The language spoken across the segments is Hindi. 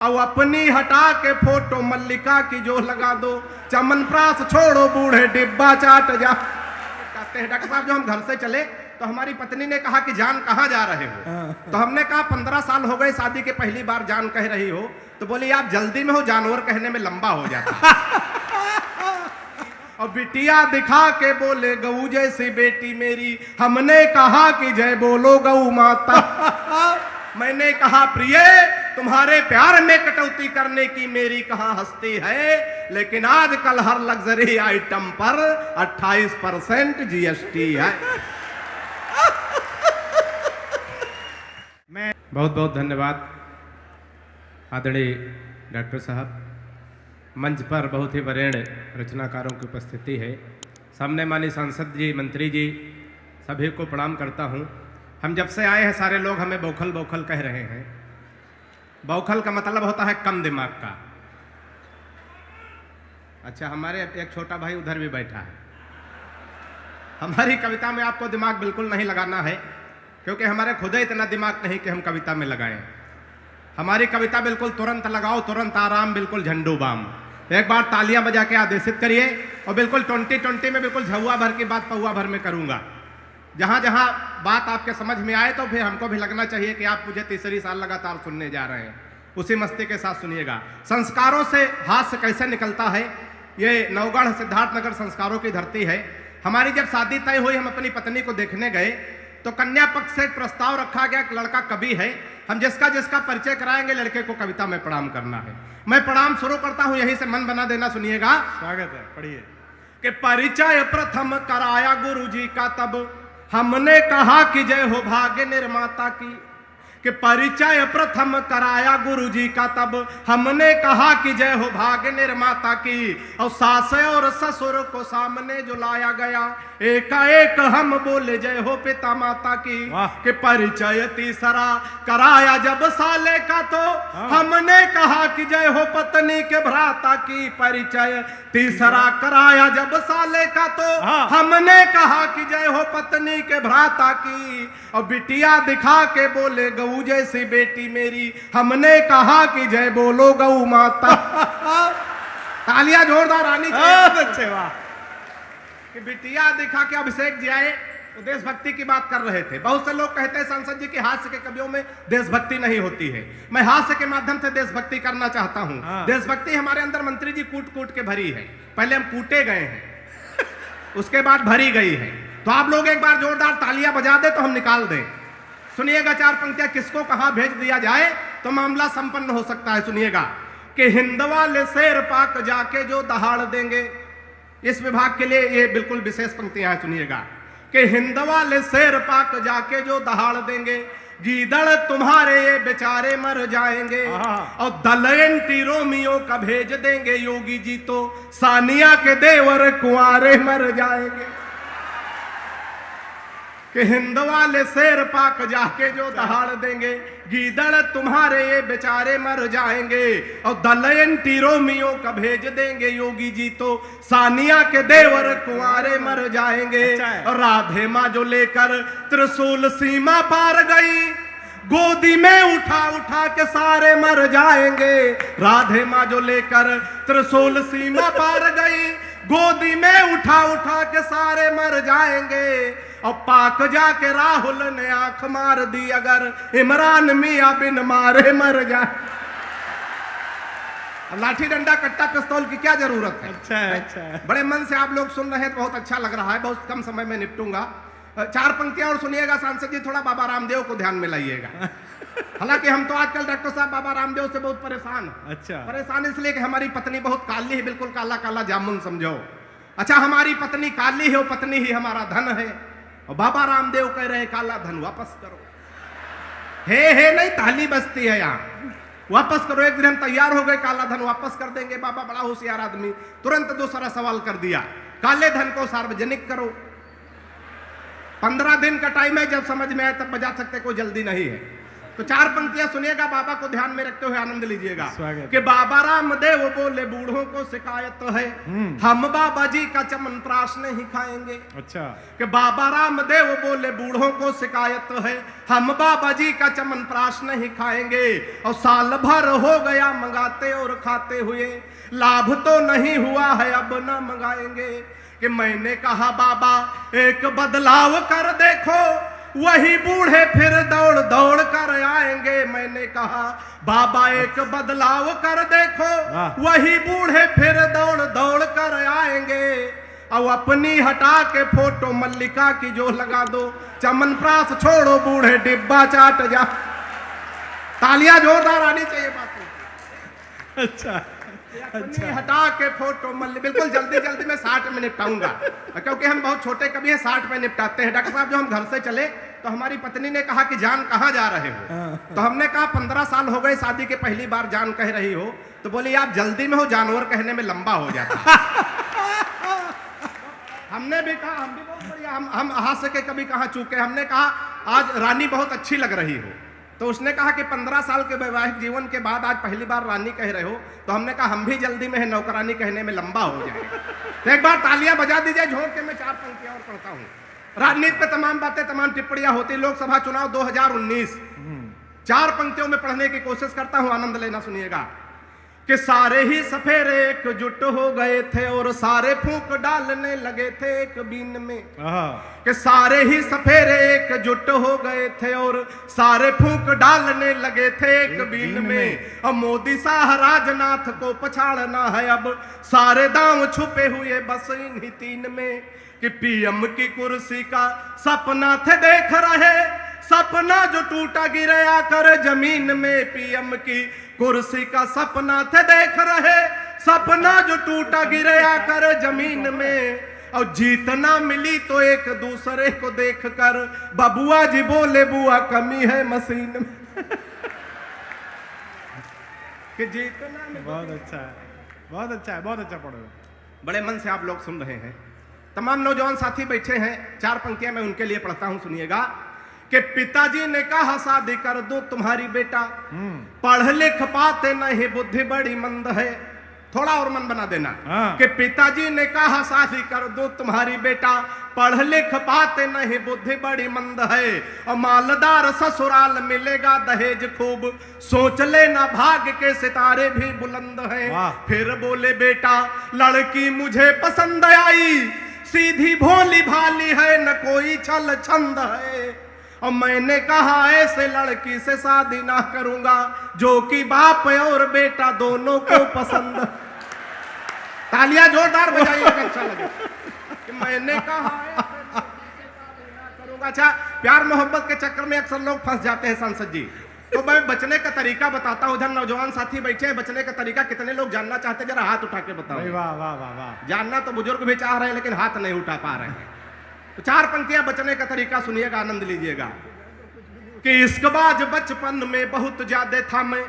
अब अपनी हटा के फोटो मल्लिका की जो लगा दो, चमन प्रास छोड़ो बूढ़े डिब्बा चाट जा। कहते हैं डॉक्टर साहब, जो हम घर से चले तो हमारी पत्नी ने कहा कि जान कहाँ जा रहे हो? तो हमने कहा 15 साल हो गए शादी के, पहली बार जान कह रही हो। तो बोली आप जल्दी में हो, जानवर कहने में लंबा हो जाता। और बिटिया दिखा के बोले गऊ जैसी बेटी मेरी, हमने कहा कि जय बोलो गऊ माता। मैंने कहा प्रिय, तुम्हारे प्यार में कटौती करने की मेरी कहाँ हस्ती है, लेकिन आजकल हर लग्जरी आइटम पर 28% जीएसटी है। मैं बहुत बहुत धन्यवाद आदरणीय डॉक्टर साहब। मंच पर बहुत ही वरेण्य रचनाकारों की उपस्थिति है। सामने माननीय सांसद जी, मंत्री जी, सभी को प्रणाम करता हूँ। हम जब से आए हैं सारे लोग हमें बौखल बौखल कह रहे हैं। बौखल का मतलब होता है कम दिमाग का। अच्छा, हमारे एक छोटा भाई उधर भी बैठा है। हमारी कविता में आपको दिमाग बिल्कुल नहीं लगाना है, क्योंकि हमारे खुद ही इतना दिमाग नहीं कि हम कविता में लगाएं। हमारी कविता बिल्कुल तुरंत लगाओ, तुरंत आराम, बिल्कुल झंडू बाम। एक बार तालियां बजा के आदेशित करिए, और बिल्कुल 2020 में बिल्कुल झुआ भर की बात पौआ भर में करूंगा। जहां जहां बात आपके समझ में आए तो फिर हमको भी लगना चाहिए कि आप मुझे तीसरी साल लगातार सुनने जा रहे हैं। उसी मस्ती के साथ सुनिएगा। संस्कारों से हास्य कैसे निकलता है, ये नवगढ़ सिद्धार्थनगर संस्कारों की धरती है। हमारी जब शादी तय हुई, हम अपनी पत्नी को देखने गए तो कन्या पक्ष से एक प्रस्ताव रखा गया कि लड़का कवि है, हम जिसका जिसका परिचय कराएंगे लड़के को कविता में प्रणाम करना है। मैं प्रणाम शुरू करता हूं, यहीं से मन बना देना, सुनिएगा। स्वागत है, पढ़िए। कि परिचय प्रथम कराया गुरुजी का, तब हमने कहा कि जय हो भाग्य निर्माता की। कि परिचय प्रथम कराया गुरुजी का, तब हमने कहा कि जय हो भाग्य निर्माता की। और सास और ससुर को सामने जो लाया गया, एकाएक हम बोले जय हो पिता माता की। कि परिचय तीसरा कराया जब साले का, तो हमने कहा कि जय हो पत्नी के भ्राता की। परिचय तीसरा कराया जब साले का, तो हमने कहा कि जय हो पत्नी के भ्राता की। और बिटिया दिखा के बोले गऊ जैसी बेटी मेरी, हमने कहा कि जय बोलो गऊ माता। तालियां जोरदार आनी चाहिए। अच्छे, वाह। कि बिटिया दिखा के अभिषेक जी आए तो देशभक्ति की बात कर रहे थे। बहुत से लोग कहते हैं सांसद जी की हास्य के कवियों में देशभक्ति नहीं होती है। मैं हास्य के माध्यम से देशभक्ति करना चाहता हूं। देशभक्ति हमारे अंदर मंत्री जी कूट कूट के भरी है। पहले हम कूटे गए हैं, उसके बाद भरी गई है। तो आप लोग एक बार जोरदार तालियां बजा दे तो हम निकाल दें। सुनिएगा, 4 पंक्तियां किसको कहां भेज दिया जाए तो मामला संपन्न हो सकता है। सुनिएगा कि हिंद वाले शेर पाक जाके जो दहाड़ देंगे, इस विभाग के लिए ये बिल्कुल विशेष पंक्तियां हैं। सुनिएगा कि हिंद वाले शेर पाक जाके जो दहाड़ देंगे, गीदड़ तुम्हारे ये बेचारे मर जाएंगे। और दल एंटी रोमियो का भेज देंगे योगी जी, तो सानिया के देवर कुंवारे मर जाएंगे। कि हिंद वाले शेर पाक जाके जो दहाड़ देंगे, गीदड़ तुम्हारे ये बेचारे मर जाएंगे। और दल एंटी रोमियो का भेज देंगे योगी जी, तो सानिया के देवर कुंवारे मर जाएंगे। और राधे माँ जो लेकर त्रिशूल सीमा पार गई, गोदी में उठा उठा के सारे मर जाएंगे। राधे माँ जो लेकर त्रिशूल सीमा पार गई, गोदी में उठा उठा के सारे मर जाएंगे। और पाक जाके राहुल ने आंख मार दी, अगर इमरान मियां बिन मारे मर जाए। लाठी डंडा कट्टा पिस्तौल की क्या जरूरत है? अच्छा है, अच्छा है। बड़े मन से आप लोग सुन रहे हैं तो बहुत अच्छा लग रहा है। बहुत कम समय में निपटूंगा। 4 पंक्तियां और सुनिएगा। सांसद जी थोड़ा बाबा रामदेव को ध्यान में लाइएगा। हालांकि हम तो आजकल डॉक्टर साहब बाबा रामदेव से बहुत परेशान हैं। अच्छा, परेशान इसलिए कि हमारी पत्नी बहुत काली है, बिल्कुल काला काला जामुन समझो। अच्छा, हमारी पत्नी काली है, वो पत्नी ही हमारा धन है। और बाबा रामदेव कह रहे काला धन वापस करो। हे नहीं, ताली बजती है यहाँ, वापस करो। एक दिन हम तैयार हो गए, काला धन वापस कर देंगे। बाबा बड़ा होशियार आदमी, तुरंत दूसरा सवाल कर दिया, काले धन को सार्वजनिक करो। 15 दिन का टाइम है, जब समझ में आए तब बजा सकते, कोई जल्दी नहीं है। तो 4 पंक्तियां सुनिएगा, बाबा को ध्यान में रखते हुए आनंद लीजिएगा स्वागत। कि बाबा रामदेव बोले बूढ़ों को शिकायत है, हम बाबा जी का चमनप्राश नहीं खाएंगे। अच्छा। कि बाबा रामदेव बोले बूढ़ों को शिकायत है, हम बाबा जी का चमनप्राश नहीं खाएंगे। और साल भर हो गया मंगाते और खाते हुए, लाभ तो नहीं हुआ है अब ना मंगाएंगे। कि मैंने कहा बाबा एक बदलाव कर देखो, वही बूढ़े फिर दौड़ दौड़ कर आएंगे। मैंने कहा बाबा एक बदलाव कर देखो, वही बूढ़े फिर दौड़ दौड़ कर आएंगे। और अपनी हटा के फोटो मल्लिका की जो लगा दो, चमनप्राश छोड़ो बूढ़े डिब्बा चाट जा। तालियां जोरदार आनी चाहिए बात। अच्छा अपनी हटा के फोटो बिल्कुल जल्दी जल्दी मैं 60 में निपटाऊंगा, क्योंकि हम बहुत छोटे कवि हैं, 60 में निपटाते हैं। डॉक्टर साहब, जो हम घर से चले तो हमारी पत्नी ने कहा कि जान कहाँ जा रहे हो? तो हमने कहा 15 साल हो गए शादी के, पहली बार जान कह रही हो। तो बोली आप जल्दी में हो, जानवर कहने में लंबा हो जाता। हमने भी कहा हम भी बहुत बढ़िया, हम हास्य के कभी कहाँ चूके। हमने कहा आज रानी बहुत अच्छी लग रही हो। तो उसने कहा कि 15 साल के वैवाहिक जीवन के बाद आज पहली बार रानी कह रहे हो। तो हमने कहा हम भी जल्दी में है, नौकरानी कहने में लंबा हो जाएगा। तो एक बार तालियां बजा दीजिए, झोंक के मैं 4 पंक्तियां और पढ़ता हूं। राजनीति पे तमाम बातें, तमाम टिप्पणियां होती। लोकसभा चुनाव 2019, 4 पंक्तियों में पढ़ने की कोशिश करता हूं, आनंद लेना सुनिएगा। कि सारे ही सफेरे एकजुट हो गए थे और सारे फूंक डालने लगे थे एक बीन में। कि सारे ही सफेरे एकजुट हो गए थे और सारे फूंक डालने लगे थे एक बीन में। अब मोदी शाह राजनाथ को पछाड़ना है, अब सारे दांव छुपे हुए बस इन्हीं 3 में। कि पीएम की कुर्सी का सपना थे देख रहे, सपना जो टूटा गिरे आकर जमीन में। पीएम की कुर्सी का सपना थे देख रहे, सपना जो टूटा गिरे आकर जमीन में। और जीतना मिली तो एक दूसरे को देखकर बबुआ जी बोले बुआ कमी है मशीन में। कि जीतना मिली। बहुत अच्छा है, बहुत अच्छा है, बहुत अच्छा पढ़ो। बड़े मन से आप लोग सुन रहे हैं। तमाम नौजवान साथी बैठे हैं, 4 पंक्तियां मैं उनके लिए पढ़ता हूं, सुनिएगा। कि पिताजी ने कहा शादी कर दो तुम्हारी बेटा, पढ़ लिख पाते नहीं बुद्धि बड़ी मंद है। थोड़ा और मन बना देना। कि पिताजी ने कहा शादी कर दो तुम्हारी बेटा, पढ़ लिख पाते नहीं बुद्धि बड़ी मंद है। और मालदार ससुराल मिलेगा दहेज खूब, सोच लेना भाग्य के सितारे भी बुलंद हैं। फिर बोले बेटा लड़की मुझे पसंद आई, सीधी भोली भाली है न कोई छल छंद है। और मैंने कहा ऐसे लड़की से शादी ना करूंगा जो कि बाप और बेटा दोनों को पसंद। तालियां जोरदार बजाइए अगर अच्छा लगे। कि मैंने कहा ऐसे लड़की से शादी ना करूंगा। अच्छा, प्यार मोहब्बत के चक्कर में अक्सर लोग फंस जाते हैं सांसद जी। तो मैं बचने का तरीका बताता हूं। उधर नौजवान साथी बैठे हैं, बचने का तरीका कितने लोग जानना चाहते हैं? जरा हाथ उठा के बताओ। वाह वाह वाह वाह। जानना तो बुजुर्ग भी चाह रहे हैं लेकिन हाथ नहीं उठा पा रहे हैं। तो 4 पंक्तियां बचने का तरीका सुनिएगा, आनंद लीजिएगा। कि इश्कबाज बचपन में बहुत ज्यादा था मैं,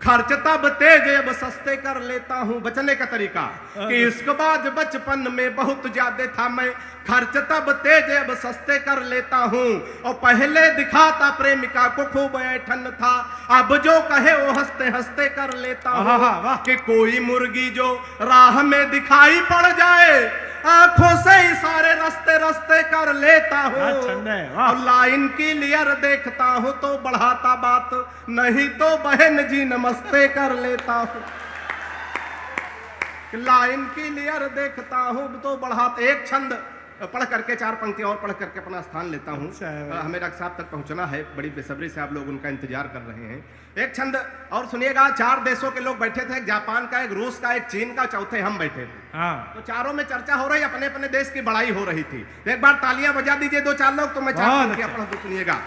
खर्च तब तेज अब सस्ते कर लेता हूं। बचने का तरीका। कि इश्कबाज बचपन में बहुत ज्यादा था मैं, खर्च तब तेज अब सस्ते कर लेता हूं। और पहले दिखाता प्रेमिका को खूब ऐठन था, अब जो कहे वो हंसते हंसते कर लेता हूं। कि कोई मुर्गी जो राह में दिखाई पड़ जाए, आंखों से इशारे रस्ते रस्ते कर लेता हूँ। और लाइन क्लियर देखता हूँ तो बढ़ाता बात, नहीं तो बहन जी नमस्ते कर लेता हूँ। लाइन क्लियर देखता हूँ तो बढ़ाता। एक छंद पढ़ करके 4 पंक्ति और पढ़ करके अपना स्थान लेता हूँ। हमें डॉक्टर साहब तक पहुंचना है, बड़ी बेसब्री से आप लोग उनका इंतजार कर रहे हैं। एक छंद और सुनिएगा। 4 देशों के लोग बैठे थे, एक जापान का, एक रूस का, एक चीन का, चौथे हम बैठे थे। तो चारों में चर्चा हो रही, अपने अपने देश की बड़ाई हो रही थी। एक बार तालियां बजा दीजिए 2-4 लोग, तो मैं 4 पंक्तियां पढ़ दूं, सुनिएगा।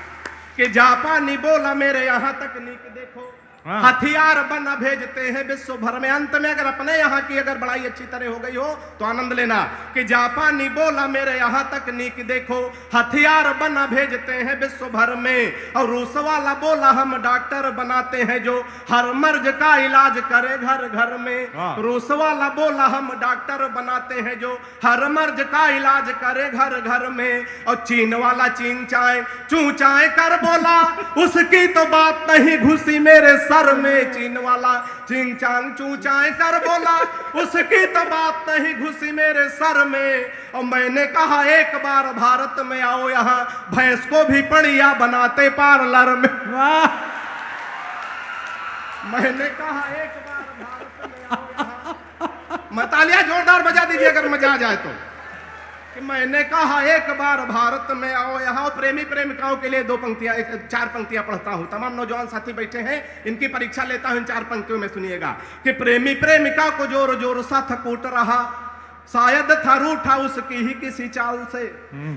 कि जापानी बोला मेरे यहाँ तकनीक देखो, हाँ। हथियार बना भेजते हैं विश्व भर में। अंत में अगर अपने यहाँ की अगर बड़ाई अच्छी तरह हो गई हो तो आनंद लेना कि जापानी बोला मेरे यहाँ तकनीक देखो, हथियार बना भेजते हैं विश्व भर में। और रूस वाला बोला हम डॉक्टर बनाते हैं जो हर मर्ज का इलाज करे घर घर में। वाह। रूस वाला बोला हम डॉक्टर बनाते हैं जो हर मर्ज का इलाज करे घर घर में। और चीन वाला चीन चाय चू चाय कर बोला, उसकी तो बात नहीं घुसी मेरे सर में। चीन वाला चिंग चांग चू चाय कर बोला, उसकी तो बात नहीं घुसी मेरे सर में। और मैंने कहा एक बार भारत में आओ, यहाँ भैंस को भी पड़िया बनाते पार्लर में। वाह मैंने कहा एक बार भारत में आओ, यहाँ मतालिया जोरदार बजा दीजिए अगर मजा आ जाए तो। कि मैंने कहा एक बार भारत में आओ यहाँ। प्रेमी प्रेमिकाओं के लिए दो पंक्तियां, चार पंक्तियां पढ़ता हूं। तमाम नौजवान साथी बैठे हैं, इनकी परीक्षा लेता हूं इन चार पंक्तियों में, सुनिएगा। कि प्रेमी प्रेमिका को जोर जोर सा थकूट रहा, शायद था रूठा उसकी ही किसी चाल से।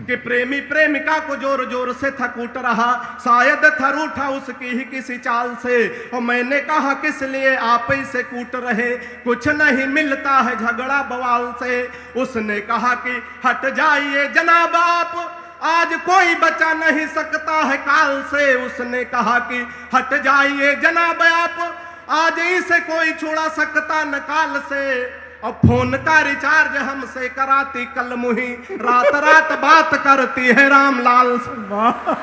कि प्रेमी प्रेमिका को जोर जोर से थकूट रहा, शायद था रूठा उसकी ही किसी चाल से। और मैंने कहा किस लिए आप इसे कूट रहे, कुछ नहीं मिलता है झगड़ा बवाल से। उसने कहा कि हट जाइए जनाब आप, आज कोई बचा नहीं सकता है काल से। उसने कहा कि हट जाइए जनाब आप, आज इसे कोई छुड़ा सकता न काल से। और फोन का रिचार्ज हमसे कराती कल मुही, रात रात बात करती है रामलाल से। वाह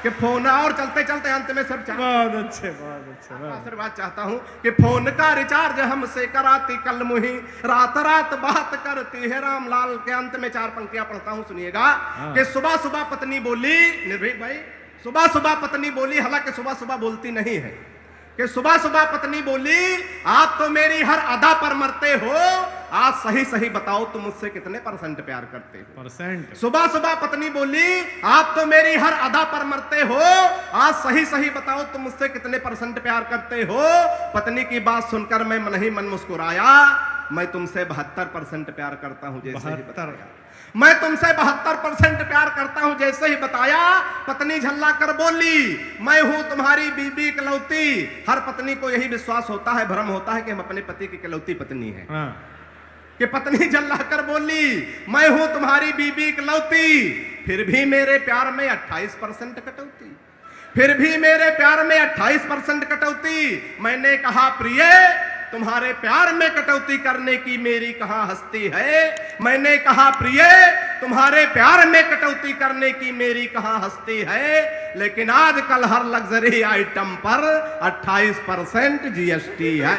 कि फोन, और चलते चलते अंत में सब बहुत अच्छे बहुत अच्छे बहुत। आशीर्वाद चाहता हूं कि फोन का रिचार्ज हमसे कराती कल मुही, रात रात बात करती है रामलाल। के अंत में चार पंक्तियां पढ़ता हूं, सुनिएगा। कि सुबह सुबह पत्नी बोली, निर्भीक भाई, सुबह सुबह पत्नी बोली, हालांकि सुबह सुबह बोलती नहीं है। कि सुबह सुबह पत्नी बोली, आप तो मेरी हर अदा पर मरते हो, आज सही सही बताओ तुम मुझसे कितने परसेंट प्यार करते हो। परसेंट। सुबह सुबह पत्नी बोली, आप तो मेरी हर अदा पर मरते हो, आज सही सही बताओ तुम मुझसे कितने परसेंट प्यार करते हो। पत्नी की बात सुनकर मैं मन ही मन मुस्कुराया, मैं तुमसे 72% प्यार करता हूं जैसे ही बताया। मैं तुमसे 72% प्यार करता हूं जैसे ही बताया। पत्नी झल्ला कर बोली, मैं हूं तुम्हारी बीबी इकलौती। हर पत्नी को यही विश्वास होता है, भ्रम होता है कि हम अपने पति की इकलौती पत्नी है। हाँ। कि पत्नी झल्ला कर बोली, मैं हूं तुम्हारी बीबी इकलौती, फिर भी मेरे प्यार में 28% कटौती, फिर भी मेरे प्यार में 28% कटौती। मैंने कहा प्रिय, तुम्हारे प्यार में कटौती करने की मेरी कहां हस्ती है। मैंने कहा प्रिय, तुम्हारे प्यार में कटौती करने की मेरी कहां हस्ती है। लेकिन आजकल हर लग्जरी आइटम पर 28% जीएसटी है।